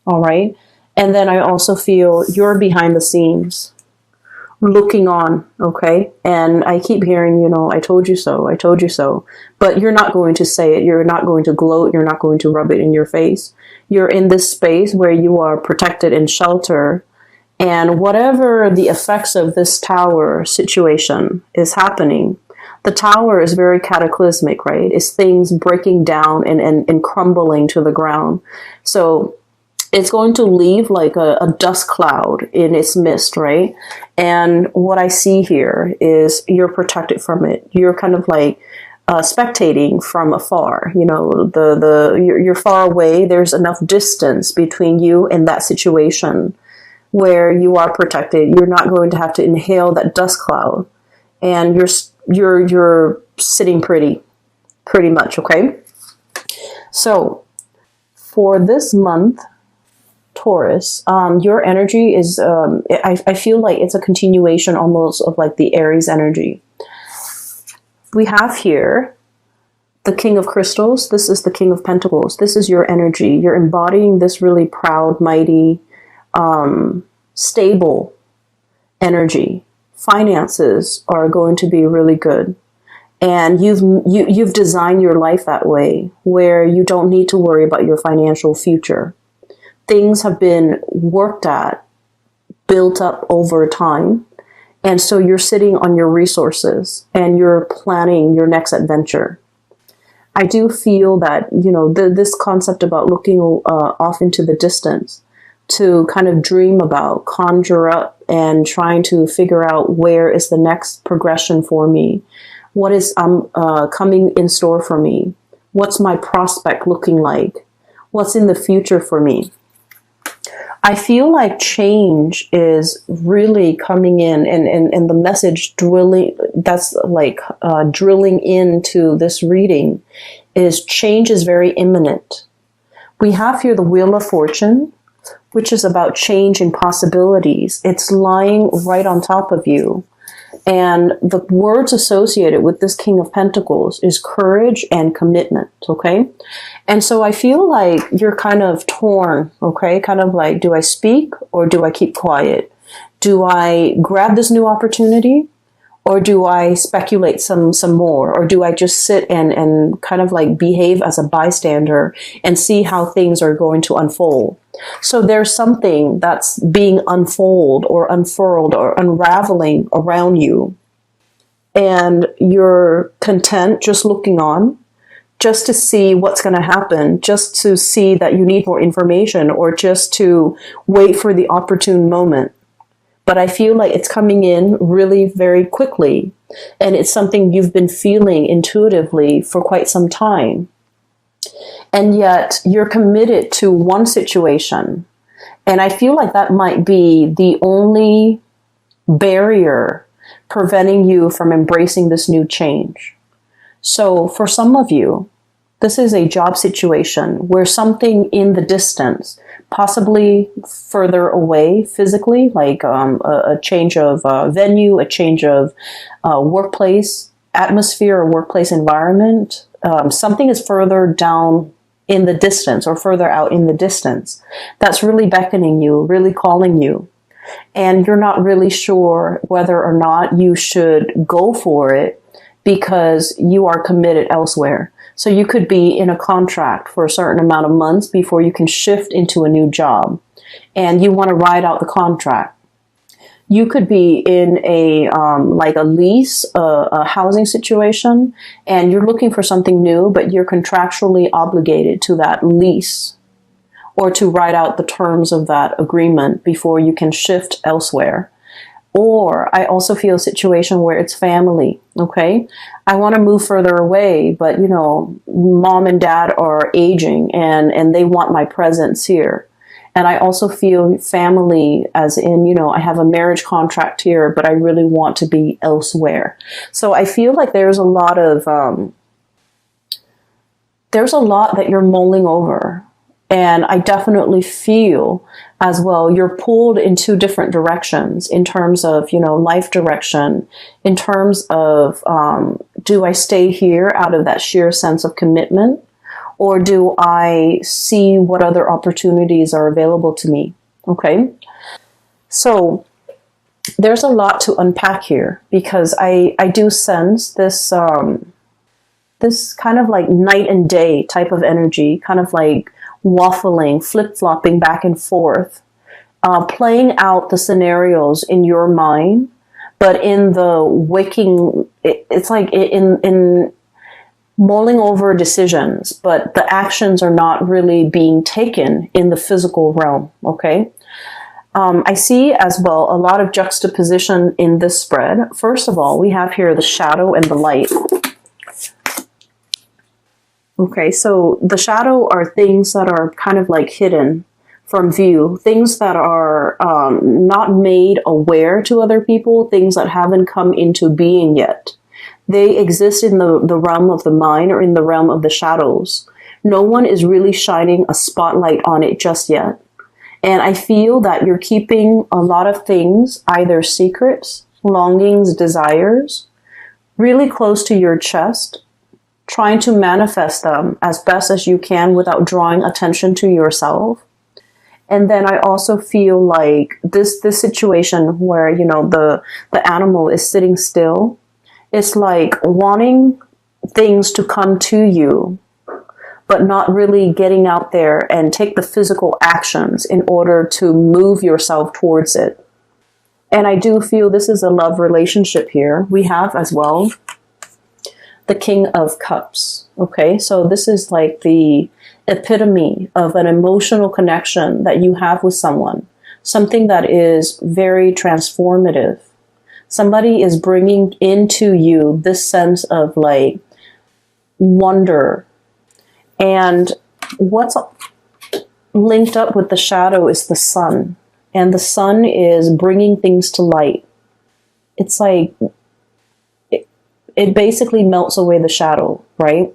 All right. And then I also feel you're behind the scenes looking on. Okay. And I keep hearing, you know, I told you so. I told you so. But you're not going to say it. You're not going to gloat. You're not going to rub it in your face. You're in this space where you are protected in shelter. And whatever the effects of this tower situation is happening, the tower is very cataclysmic, right? It's things breaking down and crumbling to the ground. So it's going to leave like a dust cloud in its midst, right? And what I see here is you're protected from it. You're kind of like spectating from afar. You know, you're far away. There's enough distance between you and that situation where you are protected. You're not going to have to inhale that dust cloud, and you're sitting pretty much, okay? So for this month, Taurus, your energy is, I feel like it's a continuation almost of like the Aries energy. We have here the King of Crystals. This is the King of Pentacles. This is your energy. You're embodying this really proud, mighty, stable energy. Finances are going to be really good. And you've designed your life that way, where you don't need to worry about your financial future. Things have been worked at, built up over time. And so you're sitting on your resources and you're planning your next adventure. I do feel that, you know, this concept about looking off into the distance to kind of dream about, conjure up, and trying to figure out where is the next progression for me. What is coming in store for me? What's my prospect looking like? What's in the future for me? I feel like change is really coming in, and the message drilling into this reading is change is very imminent. We have here the Wheel of Fortune, which is about change and possibilities. It's lying right on top of you. And the words associated with this King of Pentacles is courage and commitment, okay? And so I feel like you're kind of torn, okay? Kind of like, do I speak or do I keep quiet? Do I grab this new opportunity or do I speculate some more? Or do I just sit and kind of like behave as a bystander and see how things are going to unfold? So there's something that's being unfolded or unfurled or unraveling around you. And you're content just looking on, just to see what's going to happen, just to see that you need more information, or just to wait for the opportune moment. But I feel like it's coming in really very quickly. And it's something you've been feeling intuitively for quite some time. And yet you're committed to one situation. And I feel like that might be the only barrier preventing you from embracing this new change. So for some of you, this is a job situation where something in the distance, possibly further away physically, like a change of venue, a change of workplace atmosphere or workplace environment, something is further down in the distance or further out in the distance that's really beckoning you, really calling you. And you're not really sure whether or not you should go for it because you are committed elsewhere. So you could be in a contract for a certain amount of months before you can shift into a new job, and you want to ride out the contract. You could be in a like a lease, a housing situation, and you're looking for something new, but you're contractually obligated to that lease or to write out the terms of that agreement before you can shift elsewhere. Or I also feel a situation where it's family, okay? I want to move further away, but, you know, mom and dad are aging and they want my presence here. And I also feel family as in, you know, I have a marriage contract here, but I really want to be elsewhere. So I feel like there's a lot that you're mulling over. And I definitely feel as well, you're pulled in two different directions in terms of, you know, life direction, in terms of, do I stay here out of that sheer sense of commitment? Or do I see what other opportunities are available to me? Okay. So there's a lot to unpack here, because I do sense this, this kind of like night and day type of energy, kind of like waffling, flip-flopping back and forth, playing out the scenarios in your mind, but in the waking, it's like in mulling over decisions, but the actions are not really being taken in the physical realm, okay? I see as well a lot of juxtaposition in this spread. First of all, we have here the shadow and the light. Okay, so the shadow are things that are kind of like hidden from view, things that are not made aware to other people, things that haven't come into being yet. They exist in the realm of the mind, or in the realm of the shadows. No one is really shining a spotlight on it just yet. And I feel that you're keeping a lot of things, either secrets, longings, desires, really close to your chest, trying to manifest them as best as you can without drawing attention to yourself. And then I also feel like this situation where, you know, the animal is sitting still, it's like wanting things to come to you, but not really getting out there and take the physical actions in order to move yourself towards it. And I do feel this is a love relationship here. We have as well the King of Cups. Okay, so this is like the epitome of an emotional connection that you have with someone, something that is very transformative. Somebody is bringing into you this sense of like wonder. And what's linked up with the shadow is the sun. And the sun is bringing things to light. It's like, it basically melts away the shadow, right?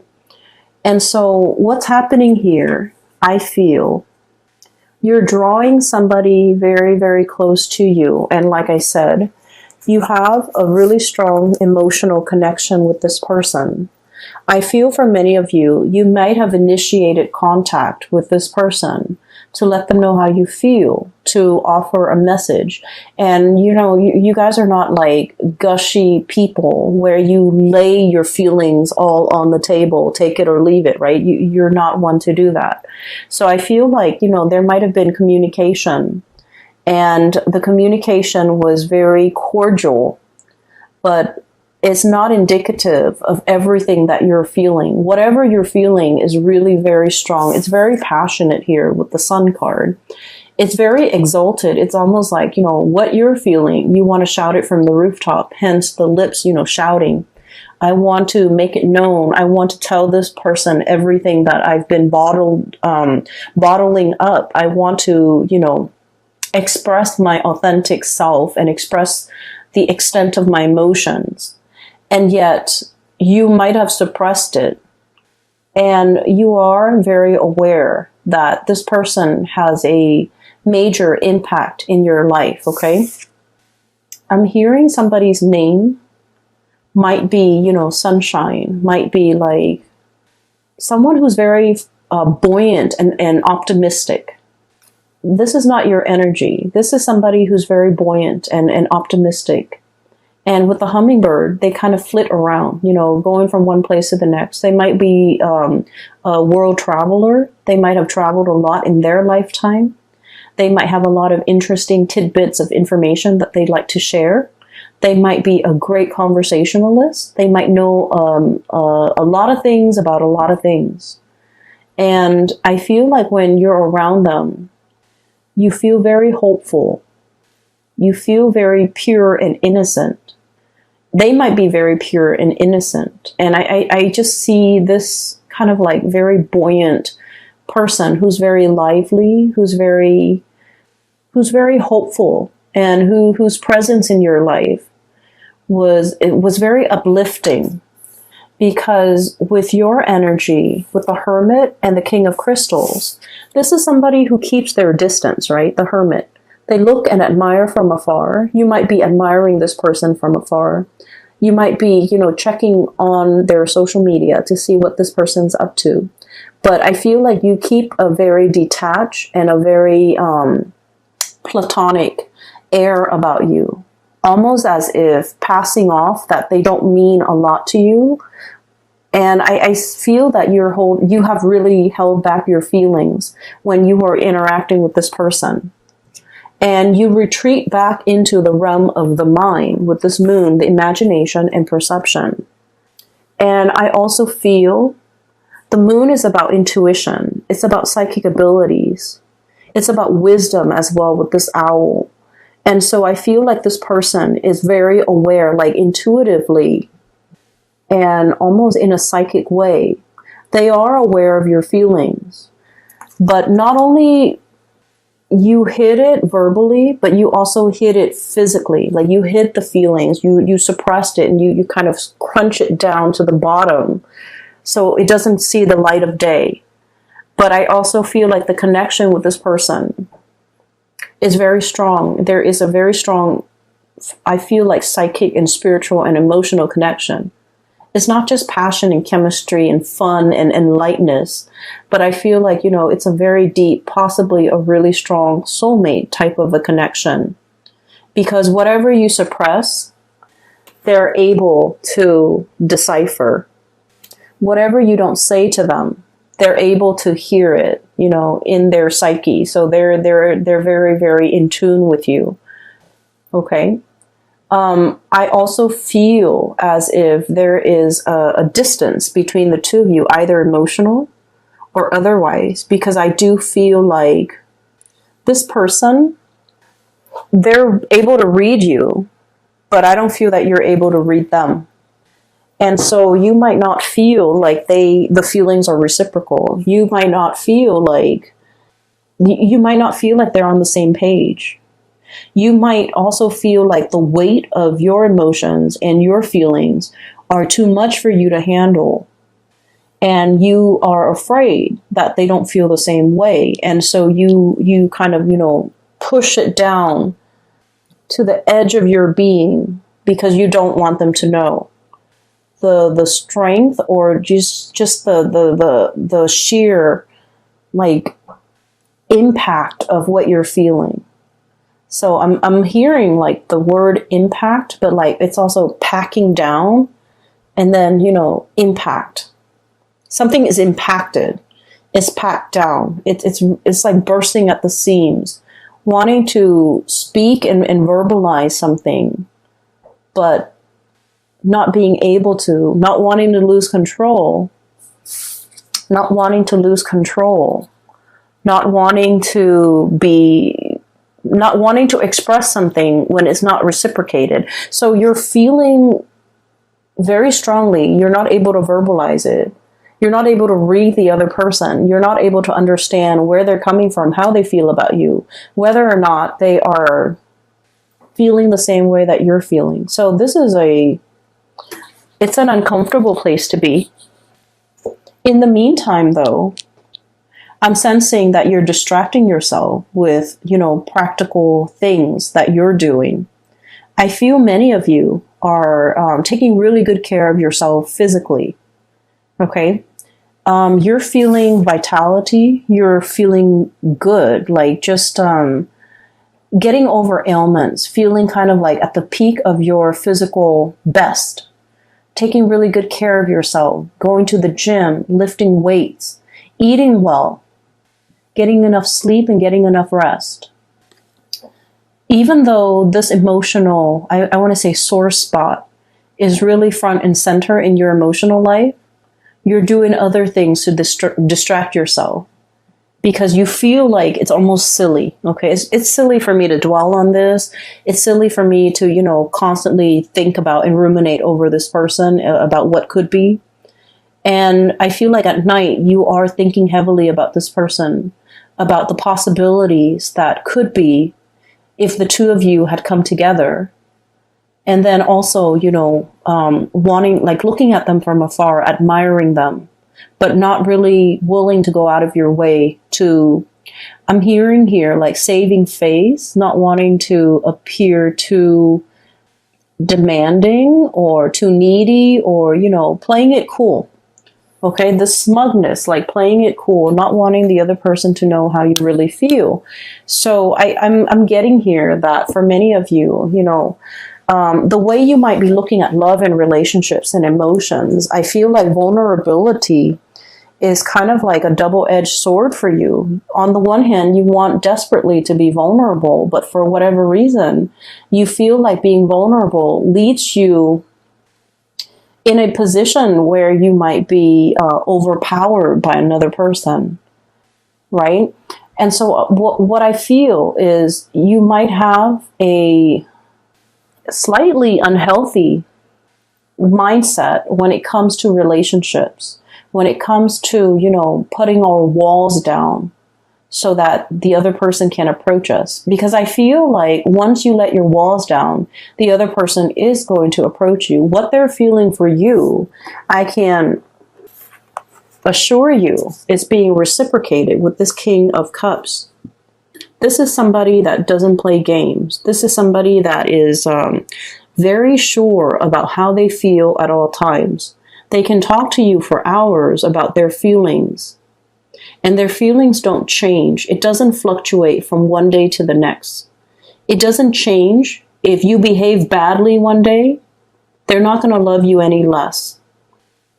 And so what's happening here, I feel, you're drawing somebody very, very close to you. And like I said, you have a really strong emotional connection with this person. I feel for many of you, you might have initiated contact with this person to let them know how you feel, to offer a message. And, you know, you guys are not like gushy people where you lay your feelings all on the table, take it or leave it, right? You're not one to do that. So I feel like, you know, there might have been communication, and the communication was very cordial, but it's not indicative of everything that you're feeling. Whatever you're feeling is really very strong. It's very passionate here with the Sun card. It's very exalted. It's almost like, you know, what you're feeling, you want to shout it from the rooftop, hence the lips, you know, shouting. I want to make it known. I want to tell this person everything that I've been bottling up. I want to, you know, express my authentic self and express the extent of my emotions. And yet you might have suppressed it. And you are very aware that this person has a major impact in your life, okay? I'm hearing somebody's name. Might be, you know, sunshine. Might be like someone who's very buoyant and optimistic. This is not your energy. This is somebody who's very buoyant and optimistic. And with the hummingbird, they kind of flit around, you know, going from one place to the next. They might be a world traveler. They might have traveled a lot in their lifetime. They might have a lot of interesting tidbits of information that they'd like to share. They might be a great conversationalist. They might know a lot of things about a lot of things. And I feel like when you're around them, you feel very hopeful. You feel very pure and innocent. They might be very pure and innocent. And I just see this kind of like very buoyant person who's very lively, who's very hopeful, and whose presence in your life was very uplifting. Because with your energy, with the Hermit and the King of Crystals, this is somebody who keeps their distance, right? The Hermit. They look and admire from afar. You might be admiring this person from afar. You might be, you know, checking on their social media to see what this person's up to. But I feel like you keep a very detached and a very platonic air about you, almost as if passing off that they don't mean a lot to you. And I feel that you have really held back your feelings when you are interacting with this person. And you retreat back into the realm of the mind with this moon, the imagination and perception. And I also feel the moon is about intuition. It's about psychic abilities. It's about wisdom as well with this owl. And so I feel like this person is very aware, like intuitively and almost in a psychic way. They are aware of your feelings. But not only you hid it verbally, but you also hid it physically. Like you hid the feelings, you suppressed it, and you kind of crunch it down to the bottom so it doesn't see the light of day. But I also feel like the connection with this person is very strong. There is a very strong, I feel like, psychic and spiritual and emotional connection. It's not just passion and chemistry and fun and lightness, but I feel like, you know, it's a very deep, possibly a really strong soulmate type of a connection. Because whatever you suppress, they're able to decipher. Whatever you don't say to them, they're able to hear it, you know, in their psyche. So they're very, very in tune with you. Okay. I also feel as if there is a distance between the two of you, either emotional or otherwise, because I do feel like this person, they're able to read you, but I don't feel that you're able to read them. And so you might not feel like the feelings are reciprocal. You might not feel like they're on the same page. You might also feel like the weight of your emotions and your feelings are too much for you to handle. And you are afraid that they don't feel the same way. And so you kind of, you know, push it down to the edge of your being because you don't want them to know the strength or just the sheer like impact of what you're feeling. So I'm hearing like the word impact, but like it's also packing down and then, you know, impact. Something is impacted. It's packed down. It's like bursting at the seams, wanting to speak and verbalize something, but not being able to, not wanting to lose control, not wanting to express something when it's not reciprocated. So you're feeling very strongly, you're not able to verbalize it. You're not able to read the other person. You're not able to understand where they're coming from, how they feel about you, whether or not they are feeling the same way that you're feeling. So this is it's an uncomfortable place to be. In the meantime, though, I'm sensing that you're distracting yourself with, you know, practical things that you're doing. I feel many of you are taking really good care of yourself physically. Okay? You're feeling vitality. You're feeling good. Like just getting over ailments. Feeling kind of like at the peak of your physical best. Taking really good care of yourself. Going to the gym. Lifting weights. Eating well. Getting enough sleep and getting enough rest. Even though this emotional, I want to say sore spot, is really front and center in your emotional life, you're doing other things to distract yourself because you feel like it's almost silly. Okay, it's silly for me to dwell on this. It's silly for me to, you know, constantly think about and ruminate over this person about what could be. And I feel like at night you are thinking heavily about this person, about the possibilities that could be if the two of you had come together. And then also, you know, wanting, like looking at them from afar, admiring them, but not really willing to go out of your way to, I'm hearing here, like saving face, not wanting to appear too demanding or too needy or, you know, playing it cool. Okay, the smugness, like playing it cool, not wanting the other person to know how you really feel. So I'm getting here that for many of you, you know, the way you might be looking at love and relationships and emotions, I feel like vulnerability is kind of like a double-edged sword for you. On the one hand, you want desperately to be vulnerable, but for whatever reason, you feel like being vulnerable leads you in a position where you might be overpowered by another person, right? And so what I feel is you might have a slightly unhealthy mindset when it comes to relationships, when it comes to, you know, putting our walls down so that the other person can approach us. Because I feel like once you let your walls down, the other person is going to approach you. What they're feeling for you, I can assure you, is being reciprocated with this King of Cups. This is somebody that doesn't play games. This is somebody that is very sure about how they feel at all times. They can talk to you for hours about their feelings. And their feelings don't change. It doesn't fluctuate from one day to the next. It doesn't change. If you behave badly one day, they're not going to love you any less.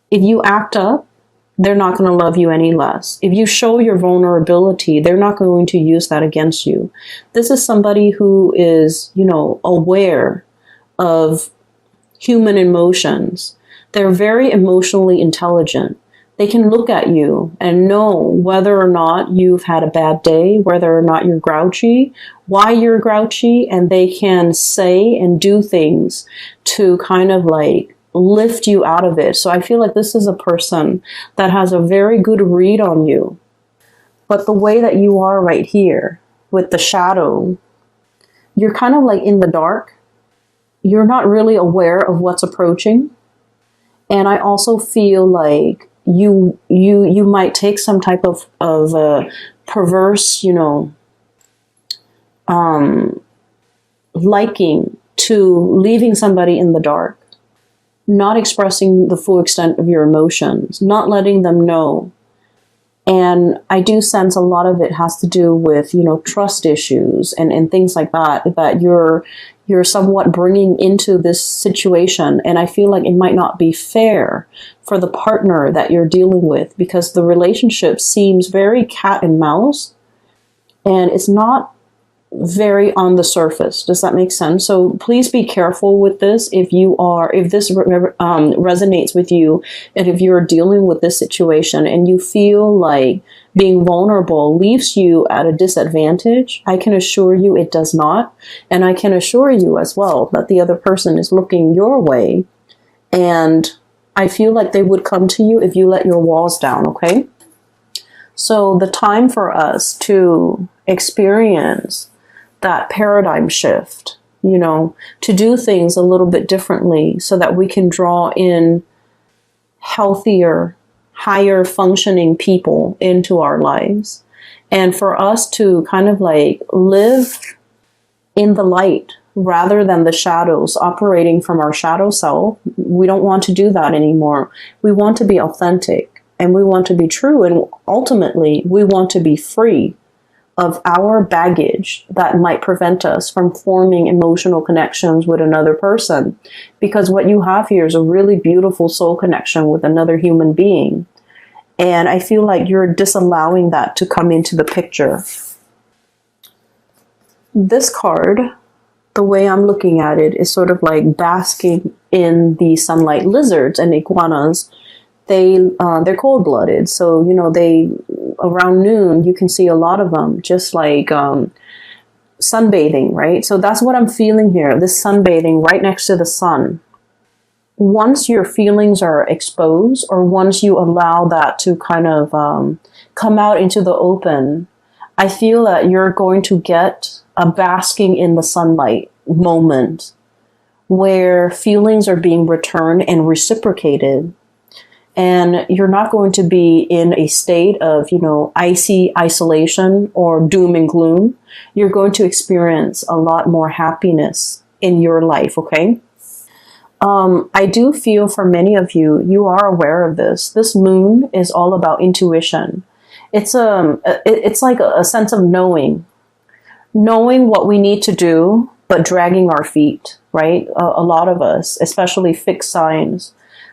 If you act up, they're not going to love you any less. If you show your vulnerability, they're not going to use that against you. This is somebody who is, you know, aware of human emotions. They're very emotionally intelligent. They can look at you and know whether or not you've had a bad day, whether or not you're grouchy, why you're grouchy, and they can say and do things to kind of like lift you out of it. So I feel like this is a person that has a very good read on you. But the way that you are right here with the shadow, you're kind of like in the dark. You're not really aware of what's approaching. And I also feel like you might take some type of perverse, you know, liking to leaving somebody in the dark, not expressing the full extent of your emotions, not letting them know. And I do sense a lot of it has to do with, you know, trust issues and things like that, that you're somewhat bringing into this situation. And I feel like it might not be fair for the partner that you're dealing with, because the relationship seems very cat and mouse and it's not very on the surface. Does that make sense? So please be careful with this. If this resonates with you, and if you're dealing with this situation and you feel like being vulnerable leaves you at a disadvantage, I can assure you it does not. And I can assure you as well that the other person is looking your way, and I feel like they would come to you if you let your walls down, okay? So the time for us to experience that paradigm shift, you know, to do things a little bit differently so that we can draw in healthier, higher functioning people into our lives. And for us to kind of like live in the light rather than the shadows, operating from our shadow self. We don't want to do that anymore. We want to be authentic and we want to be true. And ultimately, we want to be free of our baggage that might prevent us from forming emotional connections with another person. Because what you have here is a really beautiful soul connection with another human being. And I feel like you're disallowing that to come into the picture. This card, the way I'm looking at it, is sort of like basking in the sunlight. Lizards and iguanas, they're cold-blooded. So, you know, around noon, you can see a lot of them, just like sunbathing, right? So that's what I'm feeling here, this sunbathing right next to the sun. Once your feelings are exposed, or once you allow that to kind of come out into the open, I feel that you're going to get a basking in the sunlight moment where feelings are being returned and reciprocated. And you're not going to be in a state of, you know, icy isolation or doom and gloom. You're going to experience a lot more happiness in your life, okay? I do feel for many of you, you are aware of this. This moon is all about intuition. It's like a sense of knowing what we need to do, but dragging our feet, right? A lot of us, especially fixed signs,